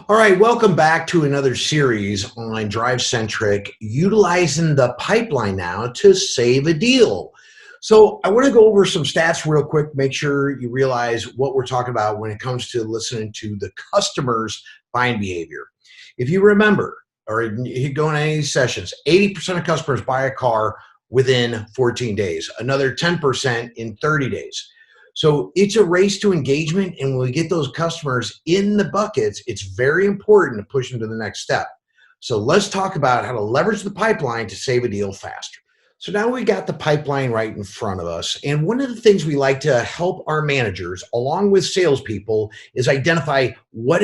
All right, welcome back to another series on DriveCentric, utilizing the pipeline now to save a deal. So I want to go over some stats real quick, make sure you realize what we're talking about when it comes to listening to the customer's buying behavior. If you remember, or you go in any of these sessions, 80% of customers buy a car within 14 days, another 10% in 30 days. So it's a race to engagement. And when we get those customers in the buckets, it's very important to push them to the next step. So let's talk about how to leverage the pipeline to save a deal faster. So now we got the pipeline right in front of us. And one of the things we like to help our managers, along with salespeople, is identify what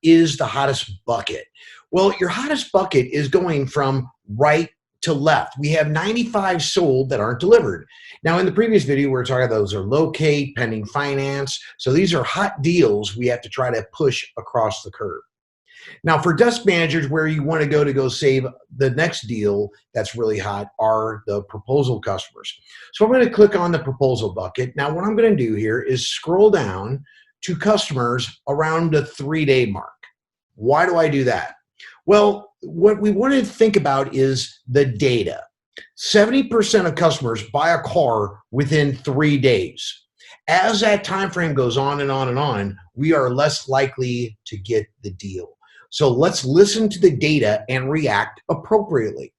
is the hottest bucket. Well, your hottest bucket is going from right to left. We have 95 sold that aren't delivered. Now, in the previous video, we were talking about those are locate, pending finance. So these are hot deals we have to try to push across the curve. Now, for desk managers, where you want to go save the next deal that's really hot are the proposal customers. So I'm going to click on the proposal bucket. Now, what I'm going to do here is scroll down to customers around the 3-day mark. Why do I do that? Well, what we want to think about is the data. 70% of customers buy a car within 3 days. As that time frame goes on and on and on, we are less likely to get the deal. So let's listen to the data and react appropriately.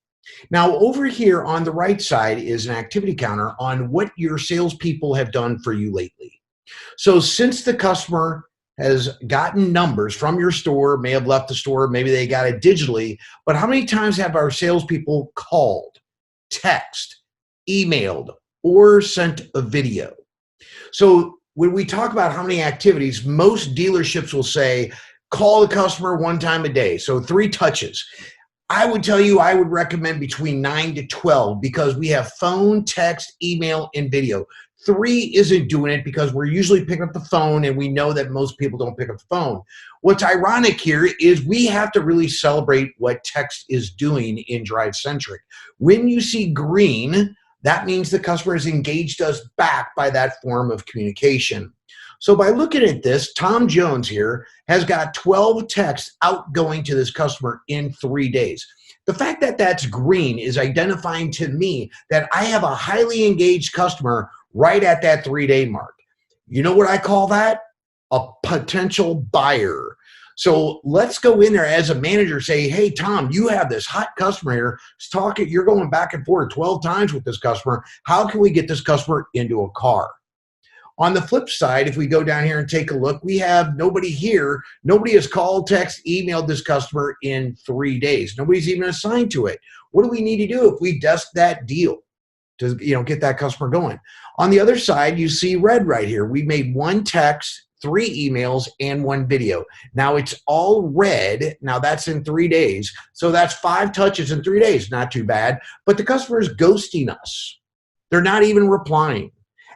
Now, over here on the right side is an activity counter on what your salespeople have done for you lately. So since the customer has gotten numbers from your store, may have left the store, maybe they got it digitally, but how many times have our salespeople called, text, emailed, or sent a video? So when we talk about how many activities, most dealerships will say, call the customer 1 time a day. So 3 touches. I would tell you, I would recommend between 9 to 12 because we have phone, text, email, and video. 3 isn't doing it because we're usually picking up the phone and we know that most people don't pick up the phone. What's ironic here is we have to really celebrate what text is doing in DriveCentric. When you see green, that means the customer has engaged us back by that form of communication. So by looking at this, Tom Jones here has got 12 texts outgoing to this customer in 3 days. The fact that that's green is identifying to me that I have a highly engaged customer right at that 3-day mark. You know what I call that? A potential buyer. So let's go in there as a manager, say, hey, Tom, you have this hot customer here. You're going back and forth 12 times with this customer. How can we get this customer into a car? On the flip side, if we go down here and take a look, we have nobody here. Nobody has called, text, emailed this customer in 3 days. Nobody's even assigned to it. What do we need to do if we desk that deal to get that customer going? On the other side, you see red right here. We made 1 text, 3 emails, and 1 video. Now it's all red. Now that's in 3 days. So that's 5 touches in 3 days. Not too bad. But the customer is ghosting us. They're not even replying.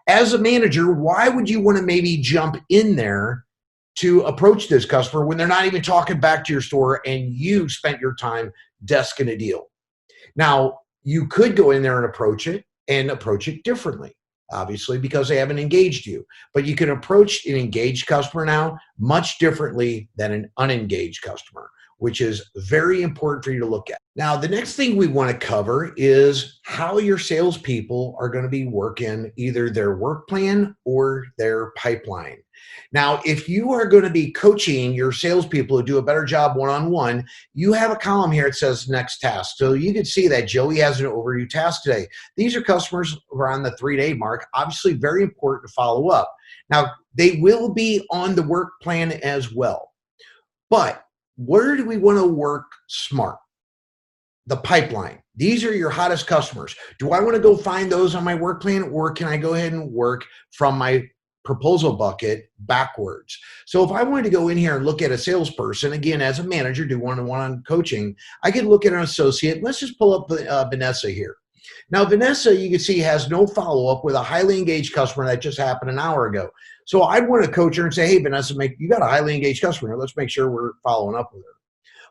As a manager, why would you want to maybe jump in there to approach this customer when they're not even talking back to your store and you spent your time desking a deal? Now, you could go in there and approach it differently, obviously, because they haven't engaged you. But you can approach an engaged customer now much differently than an unengaged customer, which is very important for you to look at. Now, the next thing we want to cover is how your salespeople are going to be working either their work plan or their pipeline. Now, if you are going to be coaching your salespeople to do a better job one-on-one, you have a column here that says next task. So you can see that Joey has an overdue task today. These are customers around the 3-day mark, obviously very important to follow up. Now, they will be on the work plan as well. But where do we want to work smart? The pipeline. These are your hottest customers. Do I want to go find those on my work plan, or can I go ahead and work from my proposal bucket backwards? So if I wanted to go in here and look at a salesperson, again, as a manager, do one-on-one coaching, I could look at an associate. Let's just pull up Vanessa here. Now, Vanessa, you can see, has no follow-up with a highly engaged customer that just happened an hour ago. So I'd want to coach her and say, hey, Vanessa, you got a highly engaged customer. Let's make sure we're following up with her.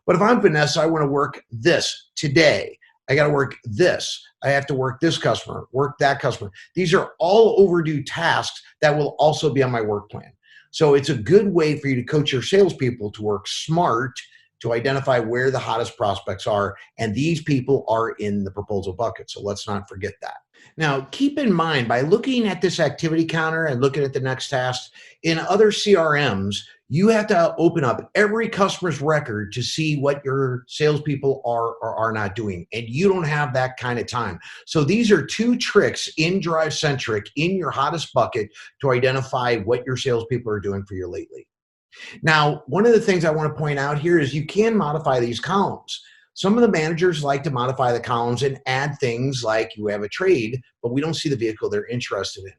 But if I'm Vanessa, I want to work this today. I got to work this. I have to work this customer, work that customer. These are all overdue tasks that will also be on my work plan. So it's a good way for you to coach your salespeople to work smart to identify where the hottest prospects are. And these people are in the proposal bucket. So let's not forget that. Now, keep in mind, by looking at this activity counter and looking at the next task, in other CRMs, you have to open up every customer's record to see what your salespeople are or are not doing. And you don't have that kind of time. So these are two tricks in DriveCentric in your hottest bucket to identify what your salespeople are doing for you lately. Now, one of the things I want to point out here is you can modify these columns. Some of the managers like to modify the columns and add things like you have a trade, but we don't see the vehicle they're interested in.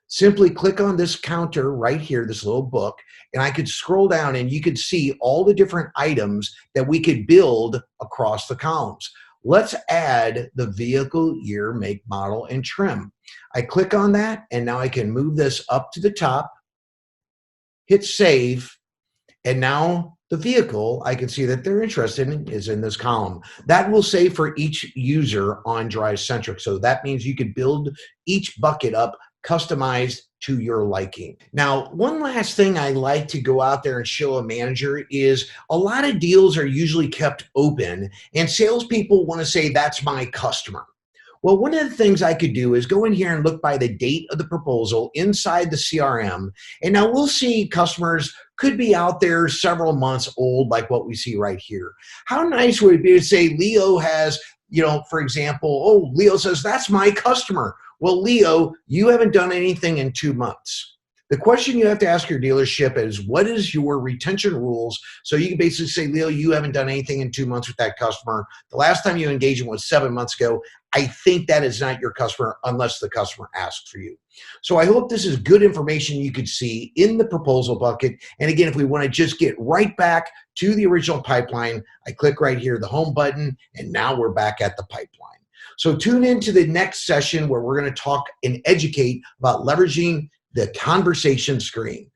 Simply click on this counter right here, this little book, and I could scroll down and you could see all the different items that we could build across the columns. Let's add the vehicle, year, make, model, and trim. I click on that, and now I can move this up to the top, hit save, and now the vehicle, I can see that they're interested in is in this column. That will save for each user on DriveCentric. So that means you could build each bucket up customized to your liking. Now, one last thing I like to go out there and show a manager is a lot of deals are usually kept open and salespeople want to say, that's my customer. Well, one of the things I could do is go in here and look by the date of the proposal inside the CRM. And now we'll see customers could be out there several months old, like what we see right here. How nice would it be to say Leo has, for example, oh, Leo says, that's my customer. Well, Leo, you haven't done anything in 2 months. The question you have to ask your dealership is, what is your retention rules? So you can basically say, Leo, you haven't done anything in 2 months with that customer. The last time you engaged him was 7 months ago. I think that is not your customer unless the customer asks for you. So I hope this is good information you could see in the proposal bucket. And again, if we want to just get right back to the original pipeline, I click right here, the home button, and now we're back at the pipeline. So tune into the next session where we're going to talk and educate about leveraging the conversation screen.